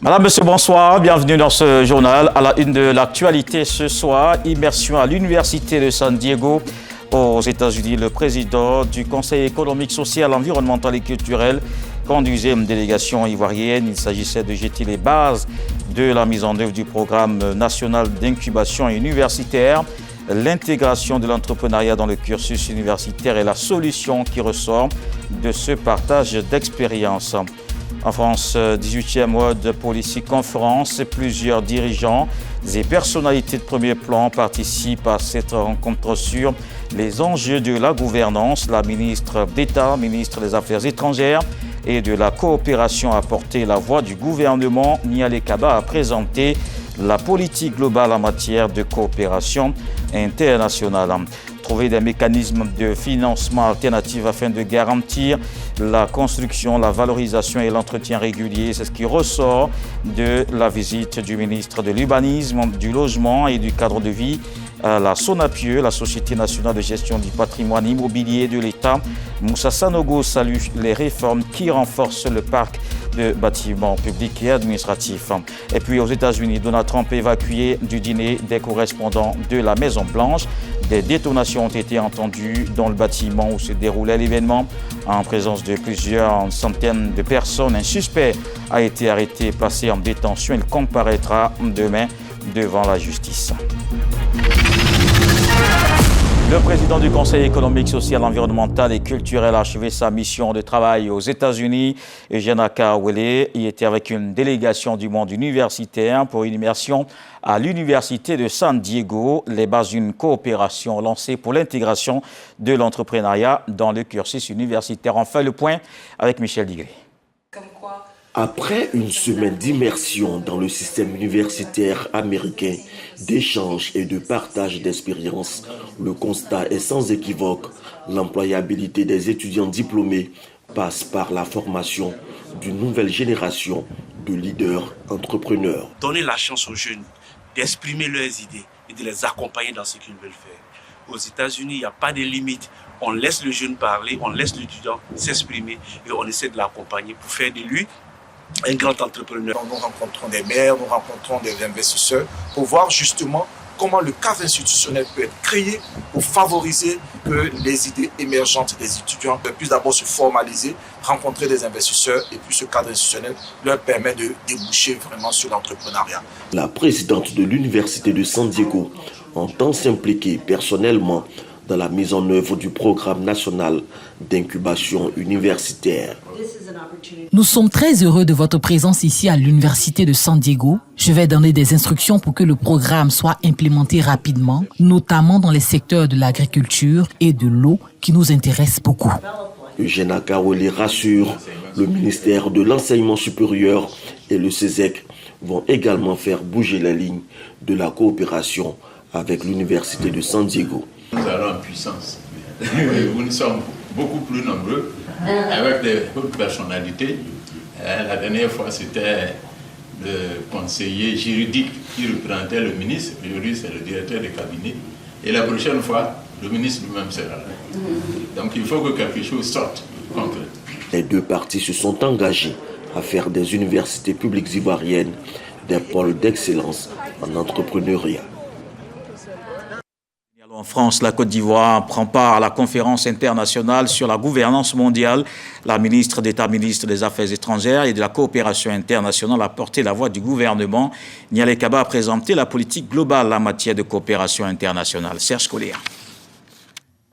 Madame, monsieur, bonsoir. Bienvenue dans ce journal. À la une de l'actualité ce soir, immersion à l'Université de San Diego aux États-Unis. Le président du Conseil économique, social, environnemental et culturel conduisait une délégation ivoirienne. Il s'agissait de jeter les bases de la mise en œuvre du programme national d'incubation universitaire. L'intégration de l'entrepreneuriat dans le cursus universitaire est la solution qui ressort de ce partage d'expériences. En France, 18e World Policy Conference, plusieurs dirigeants et personnalités de premier plan participent à cette rencontre sur les enjeux de la gouvernance. La ministre d'État, ministre des Affaires étrangères et de la coopération a porté la voix du gouvernement. Nialé Kaba a présenté la politique globale en matière de coopération internationale. Trouver des mécanismes de financement alternatifs afin de garantir la construction, la valorisation et l'entretien régulier. C'est ce qui ressort de la visite du ministre de l'Urbanisme, du Logement et du Cadre de vie à la SONAPIE, la Société nationale de gestion du patrimoine immobilier de l'État. Moussa Sanogo salue les réformes qui renforcent le parc de bâtiments publics et administratifs. Et puis aux États-Unis, Donald Trump évacué du dîner des correspondants de la Maison-Blanche. Des détonations ont été entendues dans le bâtiment où se déroulait l'événement. En présence de plusieurs centaines de personnes, un suspect a été arrêté et placé en détention. Il comparaîtra demain devant la justice. Le président du Conseil économique, social, environnemental et culturel a achevé sa mission de travail aux États-Unis. Eugène Akawele y était avec une délégation du monde universitaire pour une immersion à l'Université de San Diego, les bases d'une coopération lancée pour l'intégration de l'entrepreneuriat dans le cursus universitaire. On fait le point avec Michel Digré. Après une semaine d'immersion dans le système universitaire américain, d'échange et de partage d'expériences, le constat est sans équivoque. L'employabilité des étudiants diplômés passe par la formation d'une nouvelle génération de leaders entrepreneurs. Donner la chance aux jeunes d'exprimer leurs idées et de les accompagner dans ce qu'ils veulent faire. Aux États-Unis, il n'y a pas de limite. On laisse le jeune parler, on laisse l'étudiant s'exprimer et on essaie de l'accompagner pour faire de lui un grand entrepreneur. Nous rencontrons des maires, nous rencontrons des investisseurs pour voir justement comment le cadre institutionnel peut être créé pour favoriser que les idées émergentes des étudiants puissent d'abord se formaliser, rencontrer des investisseurs et puis ce cadre institutionnel leur permet de déboucher vraiment sur l'entrepreneuriat. La présidente de l'Université de San Diego entend s'impliquer personnellement dans la mise en œuvre du programme national d'incubation universitaire. Nous sommes très heureux de votre présence ici à l'Université de San Diego. Je vais donner des instructions pour que le programme soit implémenté rapidement, notamment dans les secteurs de l'agriculture et de l'eau qui nous intéressent beaucoup. Eugène Akawele rassure, le ministère de l'Enseignement supérieur et le CESEC vont également faire bouger la ligne de la coopération avec l'Université de San Diego. Nous allons en puissance. Nous sommes beaucoup plus nombreux, avec des hautes personnalités. La dernière fois, c'était le conseiller juridique qui représentait le ministre. Aujourd'hui, c'est le directeur de cabinet. Et la prochaine fois, le ministre lui-même sera là. Donc, il faut que quelque chose sorte concret. Les deux parties se sont engagées à faire des universités publiques ivoiriennes des pôles d'excellence en entrepreneuriat. En France, la Côte d'Ivoire prend part à la conférence internationale sur la gouvernance mondiale. La ministre d'État, ministre des Affaires étrangères et de la coopération internationale a porté la voix du gouvernement. Nialé Kaba a présenté la politique globale en matière de coopération internationale. Serge Collier.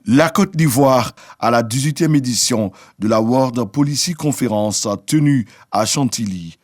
La Côte d'Ivoire à la 18e édition de la World Policy Conference tenue à Chantilly.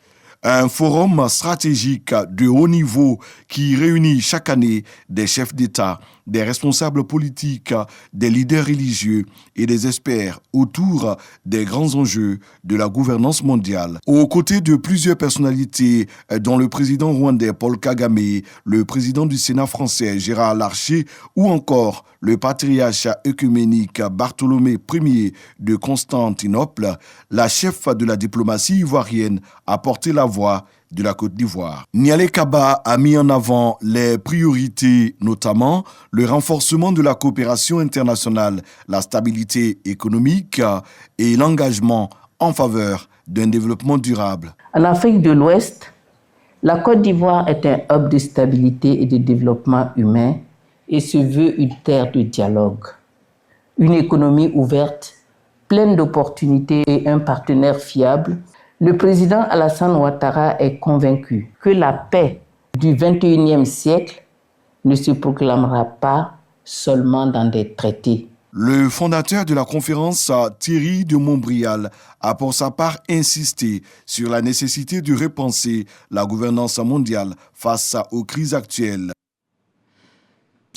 Un forum stratégique de haut niveau qui réunit chaque année des chefs d'État, des responsables politiques, des leaders religieux et des experts autour des grands enjeux de la gouvernance mondiale. Aux côtés de plusieurs personnalités, dont le président rwandais Paul Kagame, le président du Sénat français Gérard Larcher ou encore le patriarche œcuménique Bartholomé Ier de Constantinople, la chef de la diplomatie ivoirienne a porté la voix de la Côte d'Ivoire. Nialé Kaba a mis en avant les priorités, notamment le renforcement de la coopération internationale, la stabilité économique et l'engagement en faveur d'un développement durable. L'Afrique de l'Ouest La Côte d'Ivoire est un hub de stabilité et de développement humain et se veut une terre de dialogue. Une économie ouverte, pleine d'opportunités et un partenaire fiable, le président Alassane Ouattara est convaincu que la paix du XXIe siècle ne se proclamera pas seulement dans des traités. Le fondateur de la conférence, Thierry de Montbrial, a pour sa part insisté sur la nécessité de repenser la gouvernance mondiale face aux crises actuelles.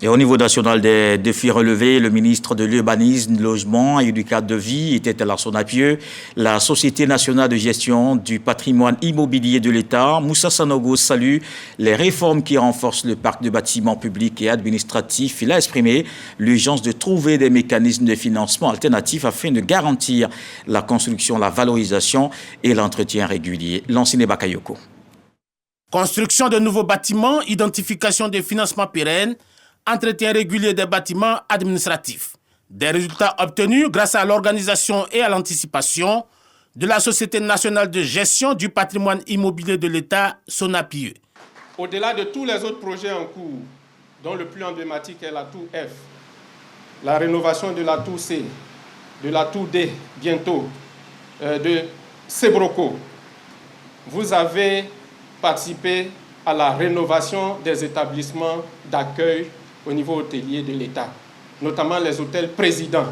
Et au niveau national des défis relevés, le ministre de l'Urbanisme, Logement et du cadre de vie était à son appui. La Société nationale de gestion du patrimoine immobilier de l'État, Moussa Sanogo, salue les réformes qui renforcent le parc de bâtiments publics et administratifs. Il a exprimé l'urgence de trouver des mécanismes de financement alternatifs afin de garantir la construction, la valorisation et l'entretien régulier. Lanciné Bakayoko. Construction de nouveaux bâtiments, identification des financements pérennes, entretien régulier des bâtiments administratifs. Des résultats obtenus grâce à l'organisation et à l'anticipation de la Société nationale de gestion du patrimoine immobilier de l'État, SONAPIE. Au-delà de tous les autres projets en cours, dont le plus emblématique est la tour F, la rénovation de la tour C, de la tour D bientôt, de Sebroco, vous avez participé à la rénovation des établissements d'accueil au niveau hôtelier de l'État, notamment les hôtels présidents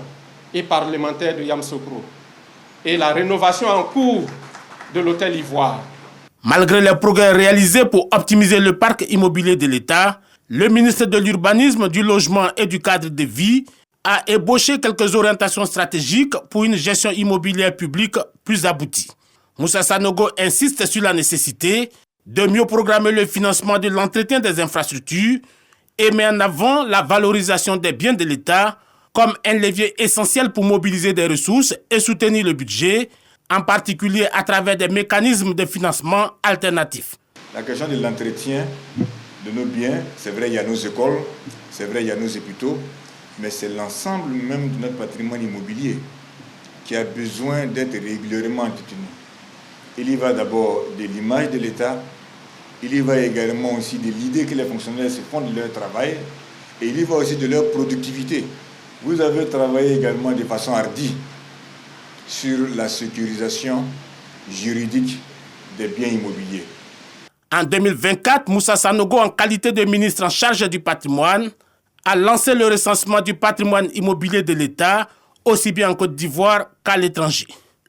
et parlementaires de Yamoussoukro, et la rénovation en cours de l'hôtel Ivoire. Malgré les progrès réalisés pour optimiser le parc immobilier de l'État, le ministre de l'Urbanisme, du Logement et du cadre de vie a ébauché quelques orientations stratégiques pour une gestion immobilière publique plus aboutie. Moussa Sanogo insiste sur la nécessité de mieux programmer le financement de l'entretien des infrastructures et met en avant la valorisation des biens de l'État comme un levier essentiel pour mobiliser des ressources et soutenir le budget, en particulier à travers des mécanismes de financement alternatifs. La question de l'entretien de nos biens, c'est vrai, il y a nos écoles, c'est vrai, il y a nos hôpitaux, mais c'est l'ensemble même de notre patrimoine immobilier qui a besoin d'être régulièrement entretenu. Il y va d'abord de l'image de l'État, il y va également aussi de l'idée que les fonctionnaires se font de leur travail, et il y va aussi de leur productivité. Vous avez travaillé également de façon hardie sur la sécurisation juridique des biens immobiliers. En 2024, Moussa Sanogo, en qualité de ministre en charge du patrimoine, a lancé le recensement du patrimoine immobilier de l'État, aussi bien en Côte d'Ivoire qu'à l'étranger.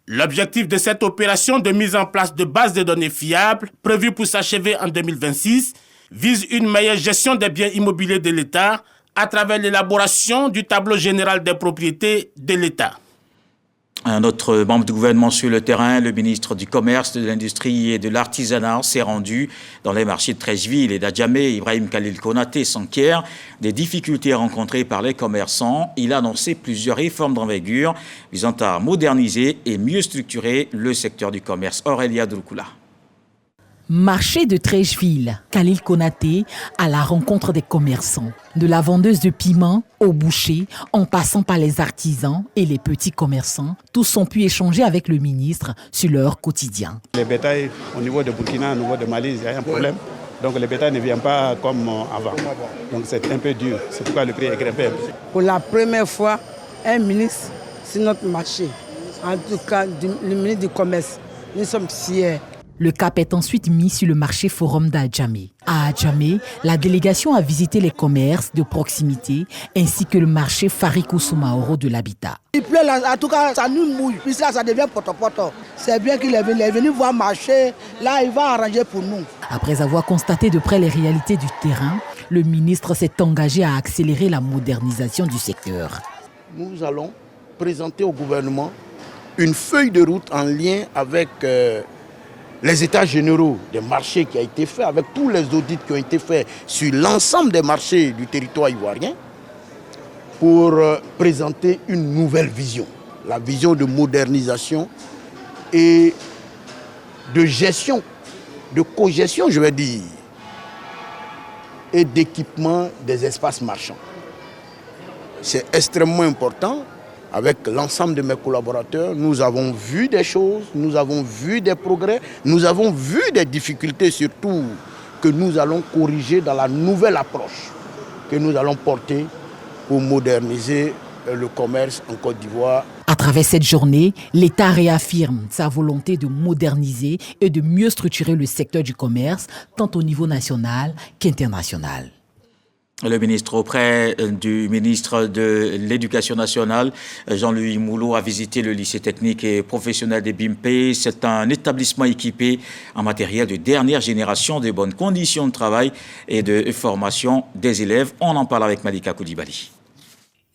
L'objectif de cette opération de mise en place de bases de données fiables, prévue pour s'achever en 2026, vise une meilleure gestion des biens immobiliers de l'État à travers l'élaboration du tableau général des propriétés de l'État. Un autre membre du gouvernement sur le terrain, le ministre du Commerce, de l'Industrie et de l'Artisanat, s'est rendu dans les marchés de Treichville et d'Adjamé. Ibrahim Khalil Konaté s'enquiert des difficultés rencontrées par les commerçants. Il a annoncé plusieurs réformes d'envergure visant à moderniser et mieux structurer le secteur du commerce. Aurélia Droukoula. Marché de Treichville, Khalil Konaté à la rencontre des commerçants. De la vendeuse de piments au boucher, en passant par les artisans et les petits commerçants, tous ont pu échanger avec le ministre sur leur quotidien. Les bétails au niveau de Burkina, au niveau de Mali, il y a un problème. Donc les bétails ne viennent pas comme avant. Donc c'est un peu dur. C'est pourquoi le prix est grimpé. Pour la première fois, un ministre sur notre marché, en tout cas le ministre du Commerce, nous sommes fiers. Le cap est ensuite mis sur le marché forum d'Adjamé. À Adjamé, la délégation a visité les commerces de proximité ainsi que le marché Fariko Soumaoro de l'habitat. Il pleut là, en tout cas, ça nous mouille. Puis là, ça devient poto-poto. C'est bien qu'il est venu voir marcher. Là, il va arranger pour nous. Après avoir constaté de près les réalités du terrain, le ministre s'est engagé à accélérer la modernisation du secteur. Nous allons présenter au gouvernement une feuille de route en lien avec les états généraux des marchés qui a été fait, avec tous les audits qui ont été faits sur l'ensemble des marchés du territoire ivoirien, pour présenter une nouvelle vision, la vision de modernisation et de gestion, de cogestion, je vais dire, et d'équipement des espaces marchands. C'est extrêmement important avec l'ensemble de mes collaborateurs, nous avons vu des choses, nous avons vu des progrès, nous avons vu des difficultés surtout que nous allons corriger dans la nouvelle approche que nous allons porter pour moderniser le commerce en Côte d'Ivoire. À travers cette journée, l'État réaffirme sa volonté de moderniser et de mieux structurer le secteur du commerce, tant au niveau national qu'international. Le ministre auprès du ministre de l'Éducation nationale, Jean-Louis Moulot, a visité le lycée technique et professionnel des BIMPE. C'est un établissement équipé en matériel de dernière génération, de bonnes conditions de travail et de formation des élèves. On en parle avec Malika Koulibaly.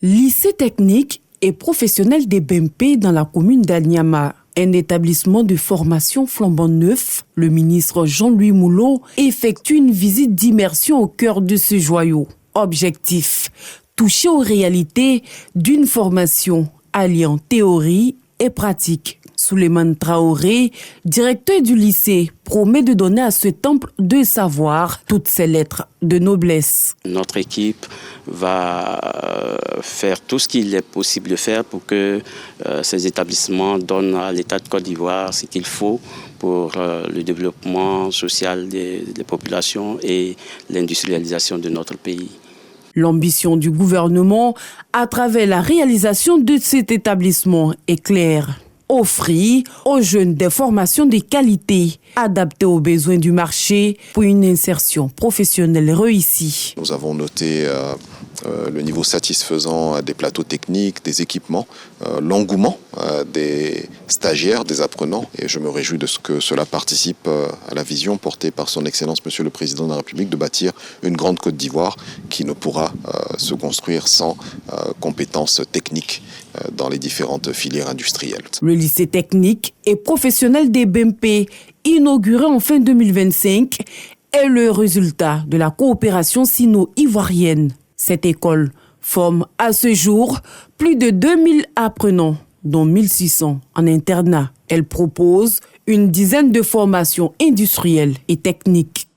Lycée technique et professionnel des BIMPE dans la commune d'Anyama. Un établissement de formation flambant neuf, le ministre Jean-Louis Moulot effectue une visite d'immersion au cœur de ce joyau. Objectif, toucher aux réalités d'une formation alliant théorie et pratique. Souleymane Traoré, directeur du lycée, promet de donner à ce temple de savoir toutes ses lettres de noblesse. Notre équipe va faire tout ce qu'il est possible de faire pour que ces établissements donnent à l'État de Côte d'Ivoire ce qu'il faut pour le développement social des populations et l'industrialisation de notre pays. L'ambition du gouvernement à travers la réalisation de cet établissement est claire. Offrir aux jeunes des formations de qualité adaptées aux besoins du marché pour une insertion professionnelle réussie. Nous avons noté le niveau satisfaisant des plateaux techniques, des équipements, l'engouement des stagiaires, des apprenants. Et je me réjouis de ce que cela participe à la vision portée par son Excellence Monsieur le Président de la République de bâtir une grande Côte d'Ivoire qui ne pourra se construire sans compétences techniques dans les différentes filières industrielles. Le lycée technique et professionnel des BIMPE, inauguré en fin 2025, est le résultat de la coopération sino-ivoirienne. Cette école forme à ce jour plus de 2000 apprenants, dont 1600 en internat. Elle propose une dizaine de formations industrielles et techniques.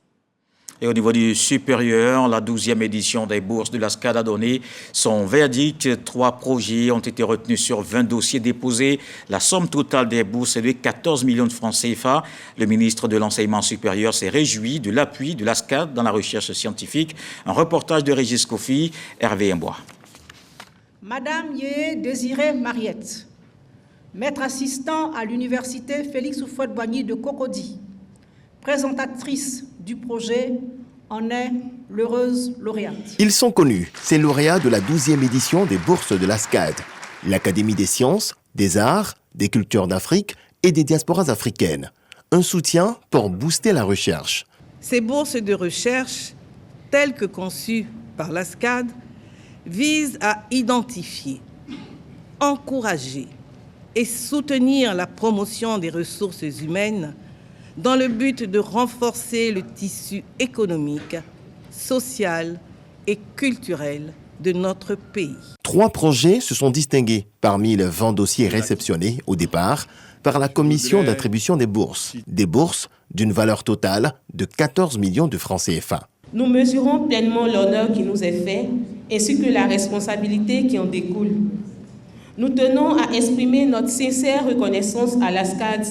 Et au niveau du supérieur, la 12e édition des bourses de la SCAD a donné son verdict. 3 projets ont été retenus sur 20 dossiers déposés. La somme totale des bourses est de 14 millions de francs CFA. Le ministre de l'Enseignement supérieur s'est réjoui de l'appui de la SCAD dans la recherche scientifique. Un reportage de Régis Kofi, Hervé Mbois. Madame Yé Désirée Mariette, maître assistant à l'université Félix Houphouët-Boigny de Cocody, présentatrice du projet, en est l'heureuse lauréate. Ils sont connus, ces lauréats de la 12e édition des bourses de la SCAD, l'Académie des sciences, des arts, des cultures d'Afrique et des diasporas africaines. Un soutien pour booster la recherche. Ces bourses de recherche, telles que conçues par la SCAD, visent à identifier, encourager et soutenir la promotion des ressources humaines dans le but de renforcer le tissu économique, social et culturel de notre pays. 3 projets se sont distingués parmi les 20 dossiers réceptionnés au départ par la commission d'attribution des bourses d'une valeur totale de 14 millions de francs CFA. Nous mesurons pleinement l'honneur qui nous est fait ainsi que la responsabilité qui en découle. Nous tenons à exprimer notre sincère reconnaissance à la SCAD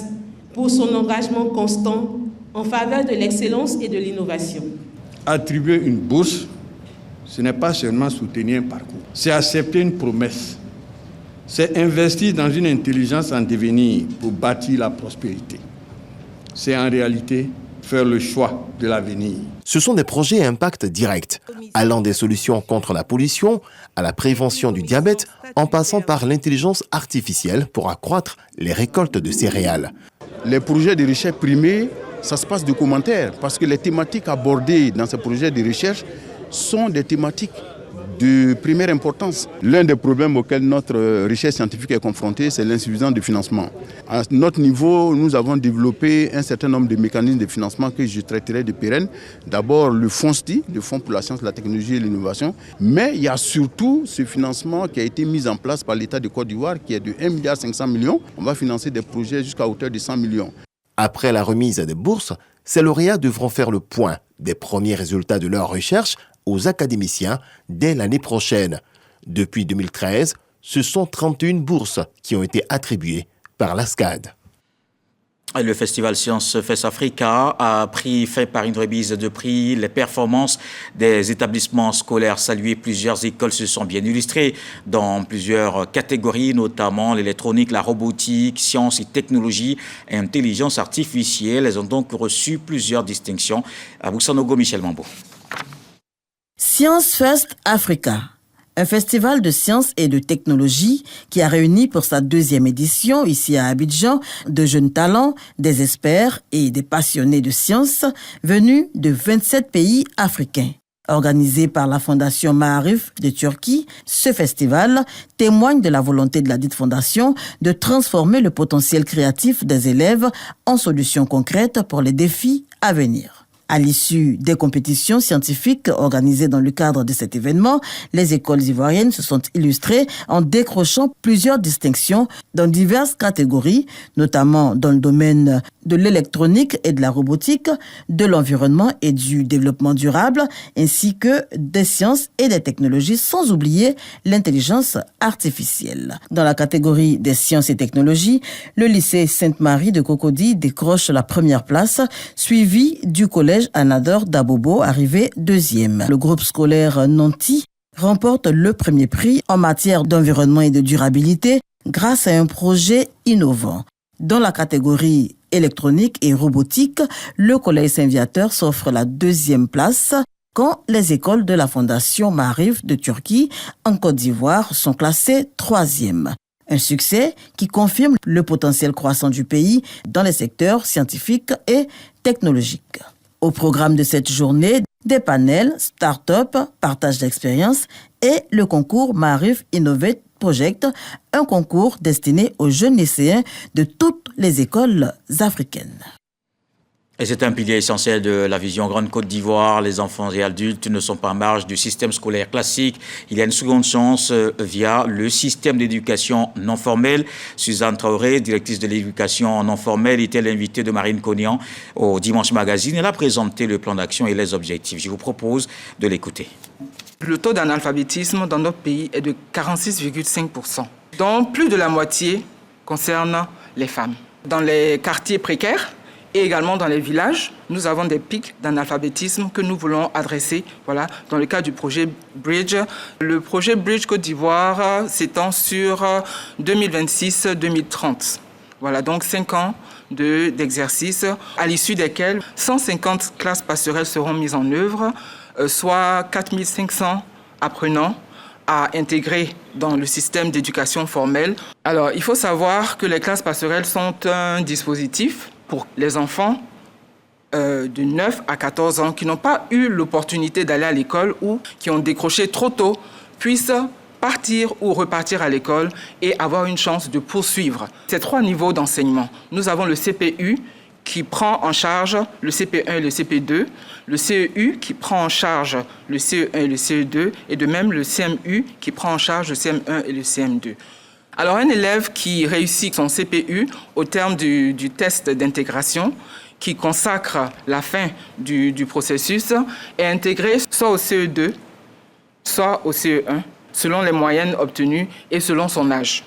pour son engagement constant en faveur de l'excellence et de l'innovation. Attribuer une bourse, ce n'est pas seulement soutenir un parcours, c'est accepter une promesse, c'est investir dans une intelligence en devenir pour bâtir la prospérité. C'est en réalité faire le choix de l'avenir. Ce sont des projets à impact direct, allant des solutions contre la pollution à la prévention du diabète, en passant par l'intelligence artificielle pour accroître les récoltes de céréales. Les projets de recherche primés, ça se passe de commentaires, parce que les thématiques abordées dans ces projets de recherche sont des thématiques de première importance. L'un des problèmes auxquels notre recherche scientifique est confrontée, c'est l'insuffisance de financement. À notre niveau, nous avons développé un certain nombre de mécanismes de financement que je traiterai de pérennes. D'abord, le FONSTI, le Fonds pour la science, la technologie et l'innovation. Mais il y a surtout ce financement qui a été mis en place par l'État de Côte d'Ivoire, qui est de 1,5 milliard. On va financer des projets jusqu'à hauteur de 100 millions. Après la remise des bourses, ces lauréats devront faire le point des premiers résultats de leur recherche aux académiciens dès l'année prochaine. Depuis 2013, Ce sont 31 bourses qui ont été attribuées par la SCAD. Le festival Science Fest Africa a pris fin par une remise de prix. Les performances des établissements scolaires salués, plusieurs écoles se sont bien illustrées dans plusieurs catégories, notamment l'électronique, la robotique, sciences et technologies et intelligence artificielle. Elles ont donc reçu plusieurs distinctions. À Boussanogo, Michel Mambo. Science Fest Africa, un festival de sciences et de technologie qui a réuni pour sa 2e édition, ici à Abidjan, de jeunes talents, des experts et des passionnés de sciences venus de 27 pays africains. Organisé par la Fondation Maarif de Turquie, ce festival témoigne de la volonté de la dite fondation de transformer le potentiel créatif des élèves en solutions concrètes pour les défis à venir. À l'issue des compétitions scientifiques organisées dans le cadre de cet événement, les écoles ivoiriennes se sont illustrées en décrochant plusieurs distinctions dans diverses catégories, notamment dans le domaine de l'électronique et de la robotique, de l'environnement et du développement durable, ainsi que des sciences et des technologies, sans oublier l'intelligence artificielle. Dans la catégorie des sciences et technologies, le lycée Sainte-Marie de Cocody décroche la première place, suivi du collège Anador d'Abobo, arrivé 2e. Le groupe scolaire Nanti remporte le premier prix en matière d'environnement et de durabilité grâce à un projet innovant. Dans la catégorie électronique et robotique, le collège Saint-Viateur s'offre la 2e place quand les écoles de la Fondation Maarif de Turquie en Côte d'Ivoire sont classées 3e. Un succès qui confirme le potentiel croissant du pays dans les secteurs scientifiques et technologiques. Au programme de cette journée, des panels, start-up, partage d'expériences et le concours Maarif Innovate Project, un concours destiné aux jeunes lycéens de toutes les écoles africaines. Et c'est un pilier essentiel de la vision Grande Côte d'Ivoire. Les enfants et adultes ne sont pas en marge du système scolaire classique. Il y a une seconde chance via le système d'éducation non formelle. Suzanne Traoré, directrice de l'éducation non formelle, était l'invitée de Marine Cognan au Dimanche Magazine. Elle a présenté le plan d'action et les objectifs. Je vous propose de l'écouter. Le taux d'analphabétisme dans notre pays est de 46,5%, dont plus de la moitié concerne les femmes. Dans les quartiers précaires, et également dans les villages, nous avons des pics d'analphabétisme que nous voulons adresser dans le cadre du projet Bridge. Le projet Bridge Côte d'Ivoire s'étend sur 2026-2030. Donc 5 ans d'exercice, à l'issue desquels 150 classes passerelles seront mises en œuvre, soit 4500 apprenants à intégrer dans le système d'éducation formelle. Alors, il faut savoir que les classes passerelles sont un dispositif pour les enfants de 9 à 14 ans qui n'ont pas eu l'opportunité d'aller à l'école ou qui ont décroché trop tôt puissent partir ou repartir à l'école et avoir une chance de poursuivre. Ces 3 niveaux d'enseignement. Nous avons le CPU qui prend en charge le CP1 et le CP2, le CEU qui prend en charge le CE1 et le CE2 et de même le CMU qui prend en charge le CM1 et le CM2. Alors, un élève qui réussit son CPU au terme du test d'intégration, qui consacre la fin du processus, est intégré soit au CE2, soit au CE1, selon les moyennes obtenues et selon son âge.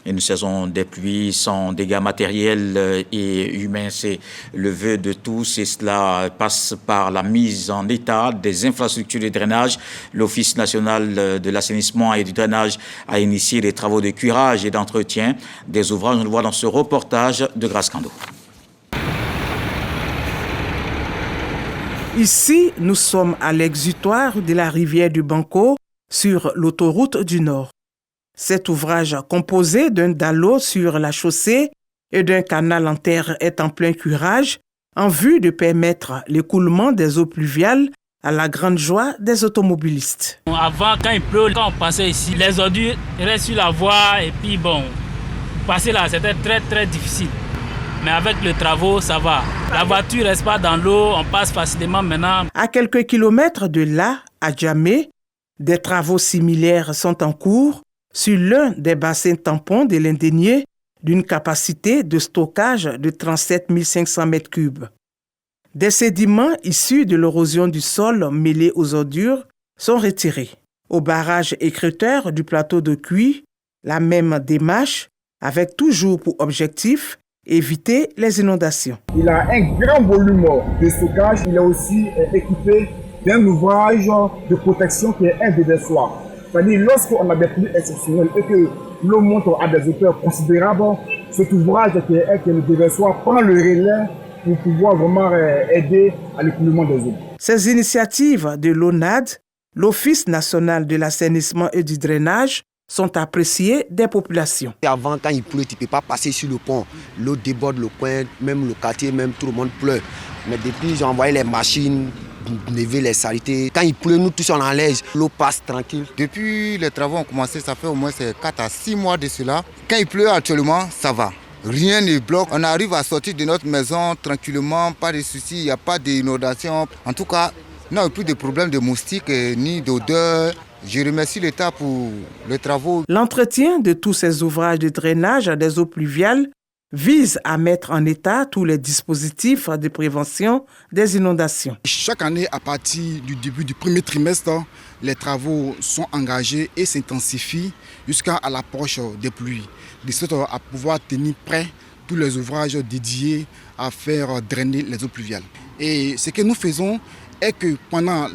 Une saison des pluies sans dégâts matériels et humains, c'est le vœu de tous et cela passe par la mise en état des infrastructures de drainage. L'Office national de l'assainissement et du drainage a initié des travaux de curage et d'entretien des ouvrages. On le voit dans ce reportage de Grace Kando. Ici, nous sommes à l'exutoire de la rivière du Banco sur l'autoroute du Nord. Cet ouvrage, composé d'un dallo sur la chaussée et d'un canal en terre, est en plein curage en vue de permettre l'écoulement des eaux pluviales à la grande joie des automobilistes. Avant, quand il pleut, quand on passait ici, les ordures restent sur la voie et puis passer là, c'était très très difficile. Mais avec les travaux, ça va. La voiture ne reste pas dans l'eau, on passe facilement maintenant. À quelques kilomètres de là, à Djamé, des travaux similaires sont en cours sur l'un des bassins tampons de l'Indénié d'une capacité de stockage de 37 500 mètres cubes. Des sédiments issus de l'érosion du sol mêlés aux ordures sont retirés. Au barrage écrêteur du plateau de Cuy, La même démarche avec toujours pour objectif éviter les inondations. Il a un grand volume de stockage. Il est aussi équipé d'un ouvrage de protection qui est un déversoir. C'est-à-dire lorsqu'on a des pluies exceptionnelles et que l'eau monte à des hauteurs considérables, cet ouvrage qui est le déversoir prend le relais pour pouvoir vraiment aider à l'écoulement des eaux. Ces initiatives de l'ONAD, l'Office national de l'assainissement et du drainage, sont appréciées des populations. Avant, quand il pleut, tu ne peux pas passer sur le pont. L'eau déborde le coin, même le quartier, même tout le monde pleure. Mais depuis, j'ai envoyé les machines, lever les saletés. Quand il pleut, nous tous on enlège, l'eau passe tranquille. Depuis les travaux ont commencé, ça fait au moins 4 à 6 mois de cela. Quand il pleut actuellement, ça va. Rien ne bloque. On arrive à sortir de notre maison tranquillement, pas de soucis, il n'y a pas d'inondation. En tout cas, il n'y a plus de problème de moustiques ni d'odeur. Je remercie l'État pour les travaux. L'entretien de tous ces ouvrages de drainage des eaux pluviales vise à mettre en état tous les dispositifs de prévention des inondations. Chaque année, à partir du début du premier trimestre, les travaux sont engagés et s'intensifient jusqu'à l'approche des pluies, de sorte à pouvoir tenir prêts tous les ouvrages dédiés à faire drainer les eaux pluviales. Et ce que nous faisons est que pendant la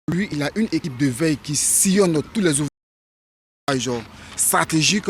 pluie, il y a une équipe de veille qui sillonne tous les ouvrages stratégiques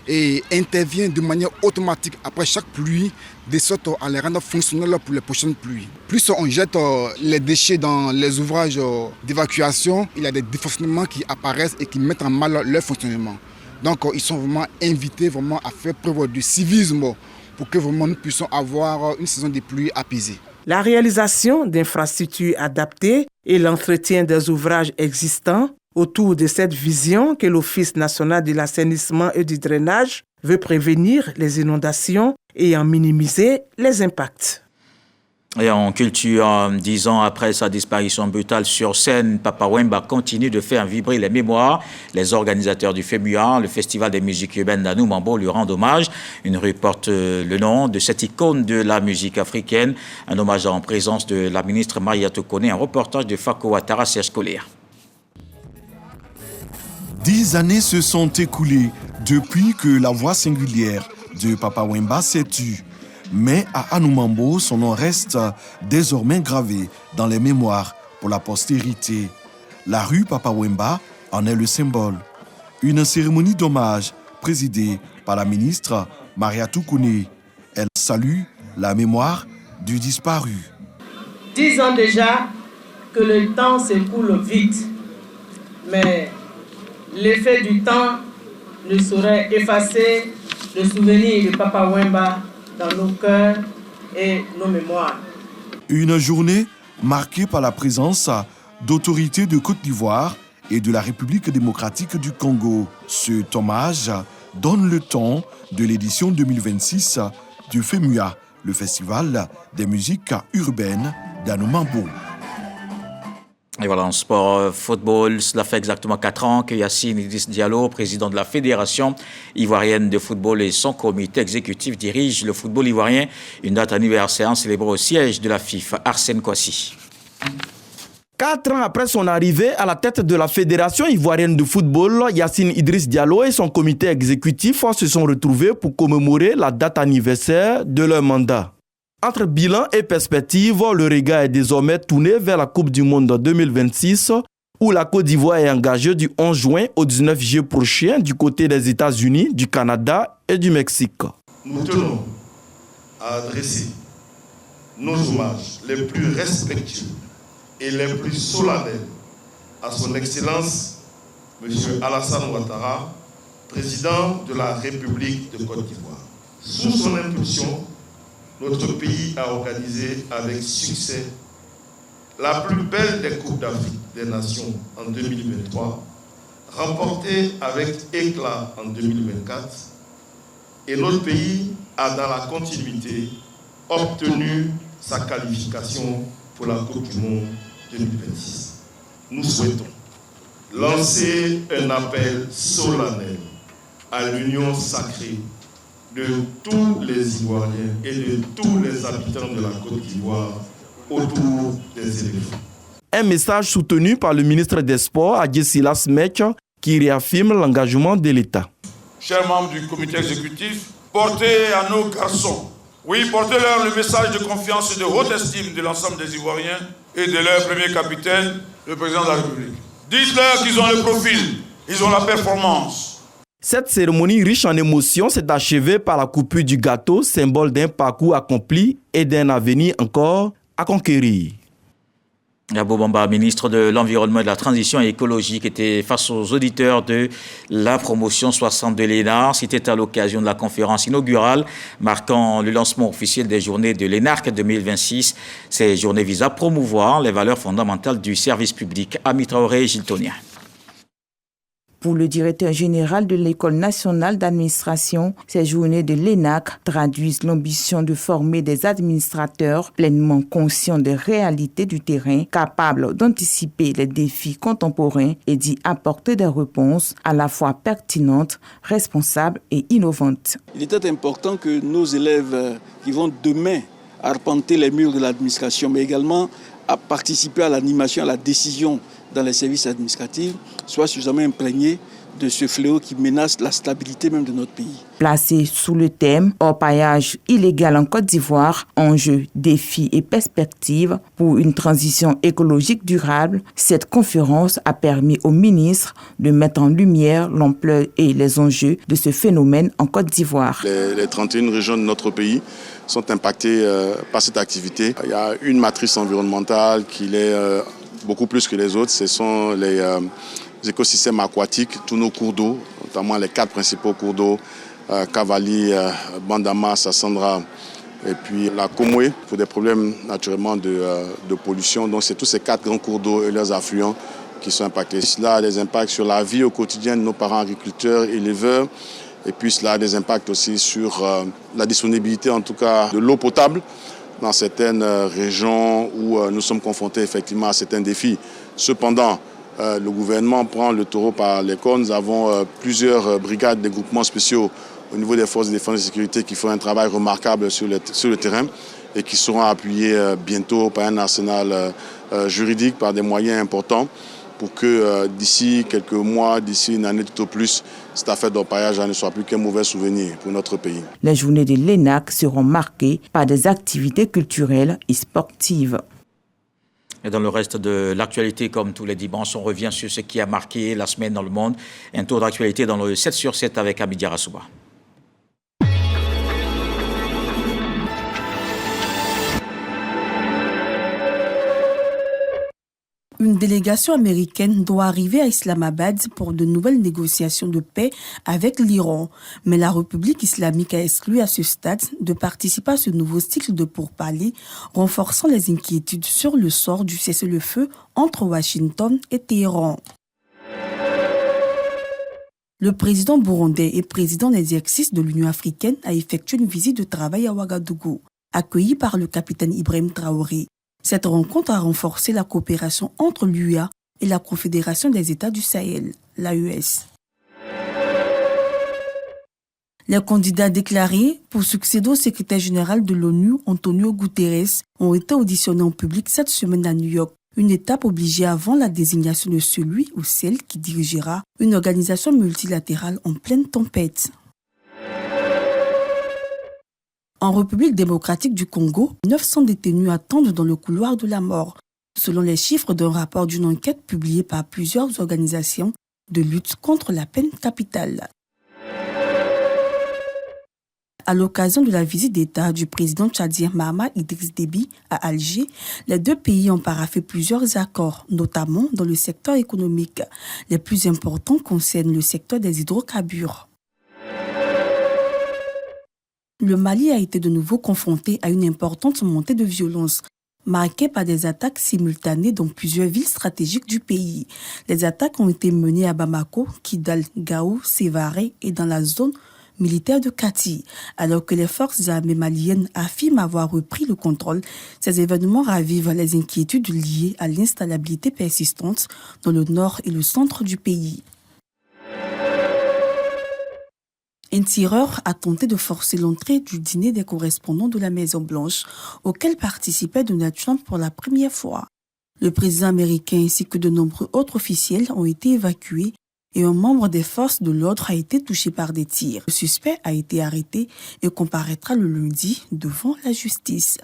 et intervient de manière automatique après chaque pluie, de sorte à les rendre fonctionnels pour les prochaines pluies. Plus on jette les déchets dans les ouvrages d'évacuation, il y a des défonctionnements qui apparaissent et qui mettent en mal leur fonctionnement. Donc ils sont vraiment invités à faire preuve de civisme pour que vraiment nous puissions avoir une saison de pluie apaisée. La réalisation d'infrastructures adaptées et l'entretien des ouvrages existants autour de cette vision que l'Office national de l'assainissement et du drainage veut prévenir les inondations et en minimiser les impacts. Et en culture, 10 ans après sa disparition brutale sur scène, Papa Wemba continue de faire vibrer les mémoires. Les organisateurs du FEMUA, le Festival des musiques urbaines d'Anoumambo, lui rendent hommage. Une rue porte le nom de cette icône de la musique africaine. Un hommage en présence de la ministre Mariatou Kone, un reportage de Fako Ouattara, Serge Colère. 10 années se sont écoulées depuis que la voix singulière de Papa Wemba s'est tue. Mais à Anoumambo, son nom reste désormais gravé dans les mémoires pour la postérité. La rue Papa Wemba en est le symbole. Une cérémonie d'hommage présidée par la ministre Mariatou Kone. Elle salue la mémoire du disparu. 10 ans déjà que le temps s'écoule vite, mais l'effet du temps ne saurait effacer le souvenir de Papa Wemba dans nos cœurs et nos mémoires. Une journée marquée par la présence d'autorités de Côte d'Ivoire et de la République démocratique du Congo. Cet hommage donne le ton de l'édition 2026 du FEMUA, le Festival des musiques urbaines d'Anoumambo. Et voilà, en sport football, cela fait exactement 4 ans que Yacine Idriss Diallo, président de la Fédération ivoirienne de football et son comité exécutif dirige le football ivoirien. Une date anniversaire célébrée au siège de la FIFA. Arsène Kouassi. 4 ans après son arrivée à la tête de la Fédération ivoirienne de football, Yacine Idriss Diallo et son comité exécutif se sont retrouvés pour commémorer la date anniversaire de leur mandat. Entre bilan et perspective, le regard est désormais tourné vers la Coupe du Monde 2026 où la Côte d'Ivoire est engagée du 11 juin au 19 juillet prochain du côté des États-Unis, du Canada et du Mexique. Nous tenons à adresser nos hommages les plus respectueux et les plus solennels à son Excellence M. Alassane Ouattara, président de la République de Côte d'Ivoire. Sous son impulsion, notre pays a organisé avec succès la plus belle des Coupes d'Afrique des Nations en 2023, remportée avec éclat en 2024, et notre pays a dans la continuité obtenu sa qualification pour la Coupe du Monde 2026. Nous souhaitons lancer un appel solennel à l'union sacrée de tous les Ivoiriens et de tous les habitants de la Côte d'Ivoire autour des éléphants. Un message soutenu par le ministre des Sports, Adji Silas Mek, qui réaffirme l'engagement de l'État. Chers membres du comité exécutif, portez à nos garçons, oui, portez-leur le message de confiance et de haute estime de l'ensemble des Ivoiriens et de leur premier capitaine, le président de la République. Dites-leur qu'ils ont le profil, ils ont la performance. Cette cérémonie riche en émotions s'est achevée par la coupure du gâteau, symbole d'un parcours accompli et d'un avenir encore à conquérir. Yabo Bamba, ministre de l'Environnement et de la Transition écologique, était face aux auditeurs de la promotion 60 de l'ENAR. C'était à l'occasion de la conférence inaugurale marquant le lancement officiel des journées de l'ENARC 2026. Ces journées visent à promouvoir les valeurs fondamentales du service public. Ami Traoré, Giltonien. Pour le directeur général de l'École nationale d'administration, ces journées de l'ENAC traduisent l'ambition de former des administrateurs pleinement conscients des réalités du terrain, capables d'anticiper les défis contemporains et d'y apporter des réponses à la fois pertinentes, responsables et innovantes. Il était important que nos élèves qui vont demain arpenter les murs de l'administration, mais également à participer à l'animation, à la décision dans les services administratifs, soient suffisamment imprégnés de ce fléau qui menace la stabilité même de notre pays. Placé sous le thème « Orpaillage illégal en Côte d'Ivoire, enjeux, défis et perspectives pour une transition écologique durable », cette conférence a permis au ministre de mettre en lumière l'ampleur et les enjeux de ce phénomène en Côte d'Ivoire. Les 31 régions de notre pays sont impactées par cette activité. Il y a une matrice environnementale qui est beaucoup plus que les autres. Ce sont les écosystèmes aquatiques, tous nos cours d'eau, notamment les 4 principaux cours d'eau, Cavali, Bandama, Sassandra et puis la Komwe, pour des problèmes naturellement de pollution. Donc c'est tous ces 4 grands cours d'eau et leurs affluents qui sont impactés. Cela a des impacts sur la vie au quotidien de nos parents agriculteurs, éleveurs, et puis cela a des impacts aussi sur la disponibilité en tout cas de l'eau potable dans certaines régions où nous sommes confrontés effectivement à certains défis. Cependant, le gouvernement prend le taureau par les cornes. Nous avons plusieurs brigades de groupements spéciaux au niveau des forces de défense et de sécurité qui font un travail remarquable sur le terrain et qui seront appuyés bientôt par un arsenal juridique, par des moyens importants pour que d'ici quelques mois, d'ici une année tout au plus, cette affaire d'orpaillage ne soit plus qu'un mauvais souvenir pour notre pays. Les journées de l'ENAC seront marquées par des activités culturelles et sportives. Et dans le reste de l'actualité, comme tous les dimanches, on revient sur ce qui a marqué la semaine dans le monde. Un tour d'actualité dans le 7 sur 7 avec Abidja Rassouba. Une délégation américaine doit arriver à Islamabad pour de nouvelles négociations de paix avec l'Iran. Mais la République islamique a exclu à ce stade de participer à ce nouveau cycle de pourparlers, renforçant les inquiétudes sur le sort du cessez-le-feu entre Washington et Téhéran. Le président burundais et président d'exercice de l'Union africaine a effectué une visite de travail à Ouagadougou, accueilli par le capitaine Ibrahim Traoré. Cette rencontre a renforcé la coopération entre l'UA et la Confédération des États du Sahel, l'AES. Les candidats déclarés pour succéder au secrétaire général de l'ONU, Antonio Guterres, ont été auditionnés en public cette semaine à New York, une étape obligée avant la désignation de celui ou celle qui dirigera une organisation multilatérale en pleine tempête. En République démocratique du Congo, 900 détenus attendent dans le couloir de la mort, selon les chiffres d'un rapport d'une enquête publiée par plusieurs organisations de lutte contre la peine capitale. À l'occasion de la visite d'État du président tchadien Mahamat Idriss Déby à Alger, les deux pays ont paraphé plusieurs accords, notamment dans le secteur économique. Les plus importants concernent le secteur des hydrocarbures. Le Mali a été de nouveau confronté à une importante montée de violence, marquée par des attaques simultanées dans plusieurs villes stratégiques du pays. Les attaques ont été menées à Bamako, Kidal, Gao, Sévaré et dans la zone militaire de Kati. Alors que les forces armées maliennes affirment avoir repris le contrôle, ces événements ravivent les inquiétudes liées à l'instabilité persistante dans le nord et le centre du pays. Un tireur a tenté de forcer l'entrée du dîner des correspondants de la Maison-Blanche, auquel participait Donald Trump pour la première fois. Le président américain ainsi que de nombreux autres officiels ont été évacués et un membre des forces de l'ordre a été touché par des tirs. Le suspect a été arrêté et comparaîtra le lundi devant la justice.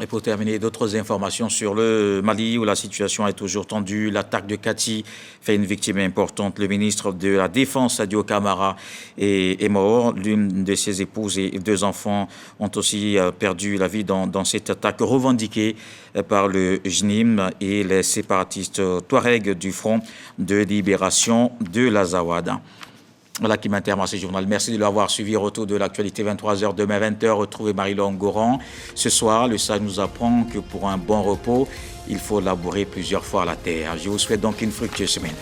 Et pour terminer, d'autres informations sur le Mali où la situation est toujours tendue. L'attaque de Kati fait une victime importante. Le ministre de la Défense, Sadio Kamara, est mort. L'une de ses épouses et 2 enfants ont aussi perdu la vie dans cette attaque revendiquée par le JNIM et les séparatistes Touaregs du Front de libération de l'Azawad. Voilà qui m'interrompt ce journal. Merci de l'avoir suivi. Retour de l'actualité 23h, demain 20h. Retrouvez Marie-Laure Goran. Ce soir, le sage nous apprend que pour un bon repos, il faut labourer plusieurs fois la terre. Je vous souhaite donc une fructueuse semaine.